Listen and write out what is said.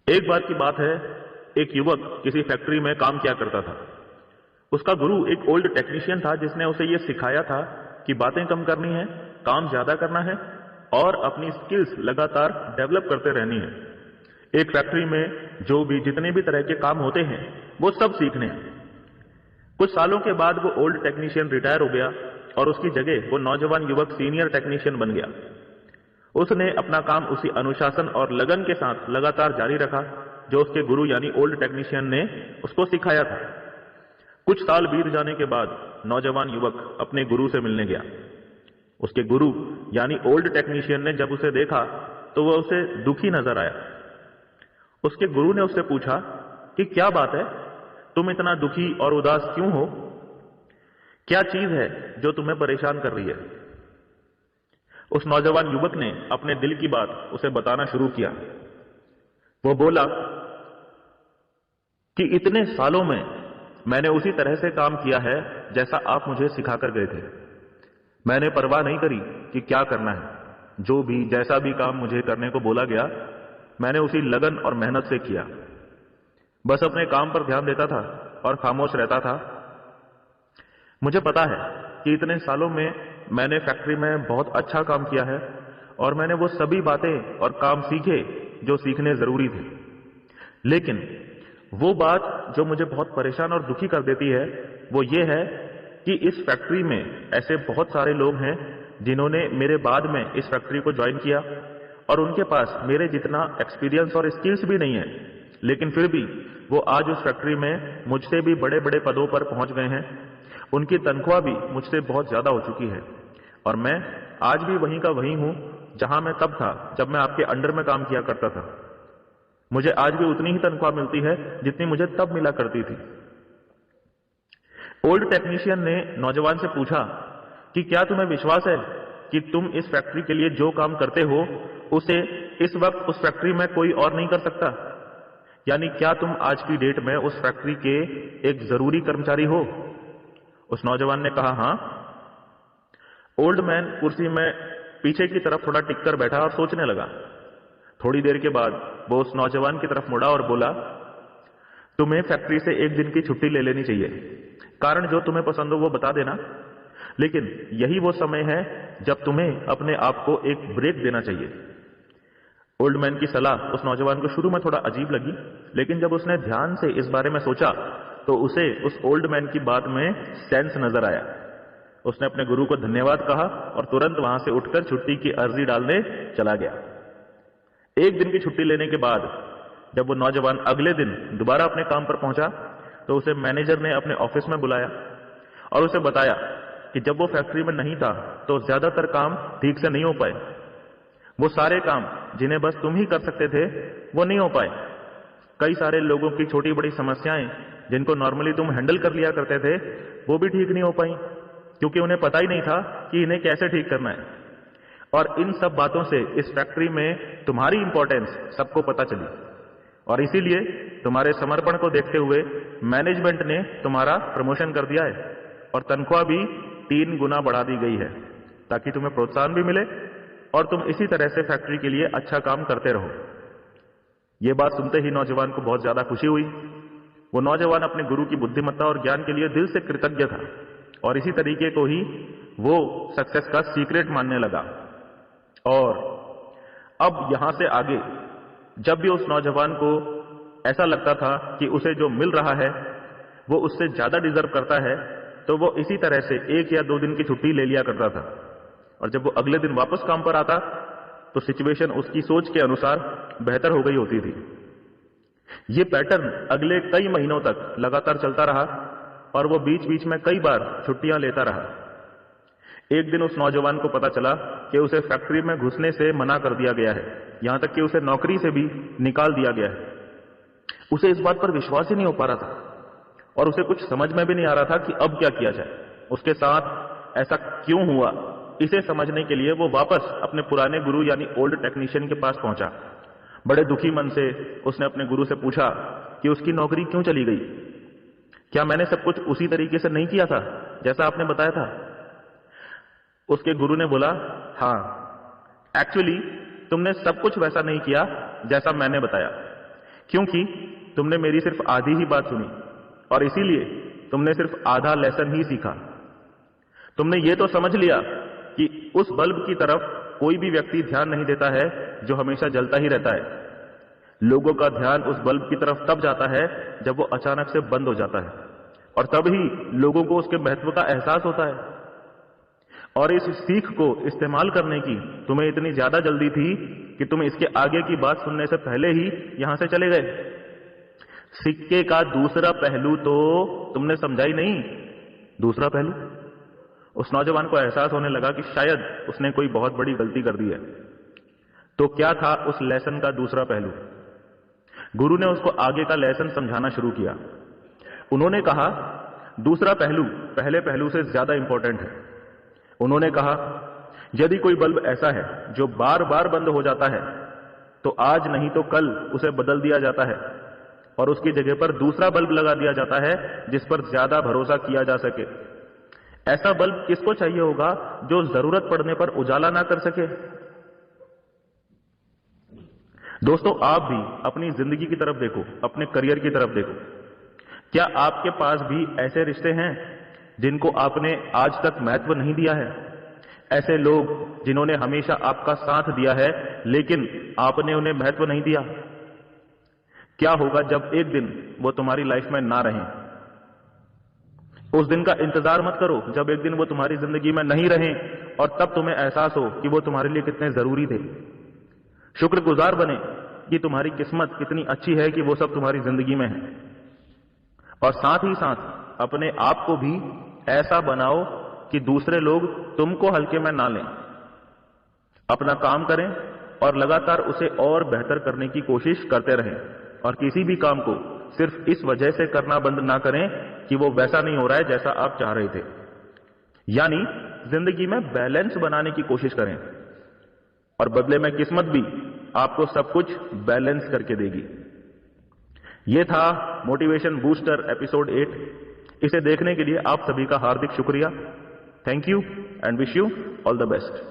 एक बार की बात है, एक युवक किसी फैक्ट्री में काम किया करता था। उसका गुरु एक ओल्ड टेक्नीशियन था जिसने उसे यह सिखाया था कि बातें कम करनी है, काम ज्यादा करना है और अपनी स्किल्स लगातार डेवलप करते रहनी है। एक फैक्ट्री में जो भी जितने भी तरह के काम होते हैं वो सब सीखने हैं। कुछ सालों के बाद वो ओल्ड टेक्नीशियन रिटायर हो गया और उसकी जगह वो नौजवान युवक सीनियर टेक्नीशियन बन गया। उसने अपना काम उसी अनुशासन और लगन के साथ लगातार जारी रखा जो उसके गुरु यानी ओल्ड टेक्नीशियन ने उसको सिखाया था। कुछ साल बीत जाने के बाद नौजवान युवक अपने गुरु से मिलने गया। उसके गुरु यानी ओल्ड टेक्नीशियन ने जब उसे देखा तो वह उसे दुखी नजर आया। उसके गुरु ने उससे पूछा कि क्या बात है, तुम इतना दुखी और उदास क्यों हो? क्या चीज है जो तुम्हें परेशान कर रही है? उस नौजवान युवक ने अपने दिल की बात उसे बताना शुरू किया। वो बोला कि इतने सालों में मैंने उसी तरह से काम किया है जैसा आप मुझे सिखाकर गए थे। मैंने परवाह नहीं करी कि क्या करना है। जो भी जैसा भी काम मुझे करने को बोला गया मैंने उसी लगन और मेहनत से किया। बस अपने काम पर ध्यान देता था और खामोश रहता था। मुझे पता है कि इतने सालों में मैंने फैक्ट्री में बहुत अच्छा काम किया है और मैंने वो सभी बातें और काम सीखे जो सीखने जरूरी थे। लेकिन वो बात जो मुझे बहुत परेशान और दुखी कर देती है वो ये है कि इस फैक्ट्री में ऐसे बहुत सारे लोग हैं जिन्होंने मेरे बाद में इस फैक्ट्री को ज्वाइन किया और उनके पास मेरे जितना एक्सपीरियंस और स्किल्स भी नहीं है, लेकिन फिर भी वो आज उस फैक्ट्री में मुझसे भी बड़े बड़े पदों पर पहुंच गए हैं। उनकी तनख्वाह भी मुझसे बहुत ज्यादा हो चुकी है और मैं आज भी वहीं का वहीं हूं जहां मैं तब था जब मैं आपके अंडर में काम किया करता था। मुझे आज भी उतनी ही तनख्वाह मिलती है जितनी मुझे तब मिला करती थी। ओल्ड टेक्नीशियन ने नौजवान से पूछा कि क्या तुम्हें विश्वास है कि तुम इस फैक्ट्री के लिए जो काम करते हो उसे इस वक्त उस फैक्ट्री में कोई और नहीं कर सकता? यानी क्या तुम आज की डेट में उस फैक्ट्री के एक जरूरी कर्मचारी हो? उस नौजवान ने कहा हां। ओल्ड मैन कुर्सी में पीछे की तरफ थोड़ा टिककर बैठा और सोचने लगा। थोड़ी देर के बाद वो उस नौजवान की तरफ मुड़ा और बोला, तुम्हें फैक्ट्री से एक दिन की छुट्टी ले लेनी चाहिए। कारण जो तुम्हें पसंद हो वो बता देना, लेकिन यही वो समय है जब तुम्हें अपने आप को एक ब्रेक देना चाहिए। ओल्ड मैन की सलाह उस नौजवान को शुरू में थोड़ा अजीब लगी, लेकिन जब उसने ध्यान से इस बारे में सोचा तो उसे उस ओल्ड मैन की बात में सेंस नजर आया। उसने अपने गुरु को धन्यवाद कहा और तुरंत वहां से उठकर छुट्टी की अर्जी डालने चला गया। एक दिन की छुट्टी लेने के बाद जब वो नौजवान अगले दिन दोबारा अपने काम पर पहुंचा तो उसे मैनेजर ने अपने ऑफिस में बुलाया और उसे बताया कि जब वो फैक्ट्री में नहीं था तो ज्यादातर काम ठीक से नहीं हो पाए। वो सारे काम जिन्हें बस तुम ही कर सकते थे वो नहीं हो पाए। कई सारे लोगों की छोटी बड़ी समस्याएं जिनको नॉर्मली तुम हैंडल कर लिया करते थे वो भी ठीक नहीं हो पाई, क्योंकि उन्हें पता ही नहीं था कि इन्हें कैसे ठीक करना है। और इन सब बातों से इस फैक्ट्री में तुम्हारी इंपॉर्टेंस सबको पता चली और इसीलिए तुम्हारे समर्पण को देखते हुए मैनेजमेंट ने तुम्हारा प्रमोशन कर दिया है और तनख्वाह भी 3 गुना बढ़ा दी गई है ताकि तुम्हें प्रोत्साहन भी मिले और तुम इसी तरह से फैक्ट्री के लिए अच्छा काम करते रहो। यह बात सुनते ही नौजवान को बहुत ज्यादा खुशी हुई। वो नौजवान अपने गुरु की बुद्धिमत्ता और ज्ञान के लिए दिल से कृतज्ञ था और इसी तरीके को ही वो सक्सेस का सीक्रेट मानने लगा। और अब यहां से आगे जब भी उस नौजवान को ऐसा लगता था कि उसे जो मिल रहा है वो उससे ज्यादा डिजर्व करता है तो वो इसी तरह से 1 या 2 दिन की छुट्टी ले लिया करता था और जब वो अगले दिन वापस काम पर आता तो सिचुएशन उसकी सोच के अनुसार बेहतर हो गई होती थी। ये पैटर्न अगले कई महीनों तक लगातार चलता रहा और वो बीच बीच में कई बार छुट्टियां लेता रहा। एक दिन उस नौजवान को पता चला कि उसे फैक्ट्री में घुसने से मना कर दिया गया है, यहां तक कि उसे नौकरी से भी निकाल दिया गया है। उसे इस बात पर विश्वास ही नहीं हो पा रहा था और उसे कुछ समझ में भी नहीं आ रहा था कि अब क्या किया जाए, उसके साथ ऐसा क्यों हुआ। इसे समझने के लिए वो वापस अपने पुराने गुरु यानी ओल्ड टेक्नीशियन के पास पहुंचा। बड़े दुखी मन से उसने अपने गुरु से पूछा कि उसकी नौकरी क्यों चली गई। क्या मैंने सब कुछ उसी तरीके से नहीं किया था जैसा आपने बताया था? उसके गुरु ने बोला, हाँ, एक्चुअली तुमने सब कुछ वैसा नहीं किया जैसा मैंने बताया, क्योंकि तुमने मेरी सिर्फ आधी ही बात सुनी और इसीलिए तुमने सिर्फ आधा लेसन ही सीखा। तुमने ये तो समझ लिया कि उस बल्ब की तरफ कोई भी व्यक्ति ध्यान नहीं देता है जो हमेशा जलता ही रहता है। लोगों का ध्यान उस बल्ब की तरफ तब जाता है जब वो अचानक से बंद हो जाता है और तब ही लोगों को उसके महत्व का एहसास होता है। और इस सीख को इस्तेमाल करने की तुम्हें इतनी ज्यादा जल्दी थी कि तुम इसके आगे की बात सुनने से पहले ही यहां से चले गए। सिक्के का दूसरा पहलू तो तुमने समझा ही नहीं। दूसरा पहलू? उस नौजवान को एहसास होने लगा कि शायद उसने कोई बहुत बड़ी गलती कर दी है। तो क्या था उस लेसन का दूसरा पहलू? गुरु ने उसको आगे का लेसन समझाना शुरू किया। उन्होंने कहा, दूसरा पहलू पहले पहलू से ज्यादा इंपॉर्टेंट है। उन्होंने कहा, यदि कोई बल्ब ऐसा है जो बार बार बंद हो जाता है तो आज नहीं तो कल उसे बदल दिया जाता है और उसकी जगह पर दूसरा बल्ब लगा दिया जाता है जिस पर ज्यादा भरोसा किया जा सके। ऐसा बल्ब किसको चाहिए होगा जो जरूरत पड़ने पर उजाला ना कर सके? दोस्तों, आप भी अपनी जिंदगी की तरफ देखो, अपने करियर की तरफ देखो। क्या आपके पास भी ऐसे रिश्ते हैं जिनको आपने आज तक महत्व नहीं दिया है? ऐसे लोग जिन्होंने हमेशा आपका साथ दिया है लेकिन आपने उन्हें महत्व नहीं दिया? क्या होगा जब एक दिन वो तुम्हारी लाइफ में ना रहें? उस दिन का इंतजार मत करो जब एक दिन वो तुम्हारी जिंदगी में नहीं रहें और तब तुम्हें एहसास हो कि वो तुम्हारे लिए कितने जरूरी थे। शुक्रगुजार बने कि तुम्हारी किस्मत कितनी अच्छी है कि वो सब तुम्हारी जिंदगी में है। और साथ ही साथ अपने आप को भी ऐसा बनाओ कि दूसरे लोग तुमको हल्के में ना लें। अपना काम करें और लगातार उसे और बेहतर करने की कोशिश करते रहें और किसी भी काम को सिर्फ इस वजह से करना बंद ना करें कि वो वैसा नहीं हो रहा है जैसा आप चाह रहे थे। यानी जिंदगी में बैलेंस बनाने की कोशिश करें और बदले में किस्मत भी आपको सब कुछ बैलेंस करके देगी। यह था मोटिवेशन बूस्टर एपिसोड 8। इसे देखने के लिए आप सभी का हार्दिक शुक्रिया। Thank you and wish you all the best.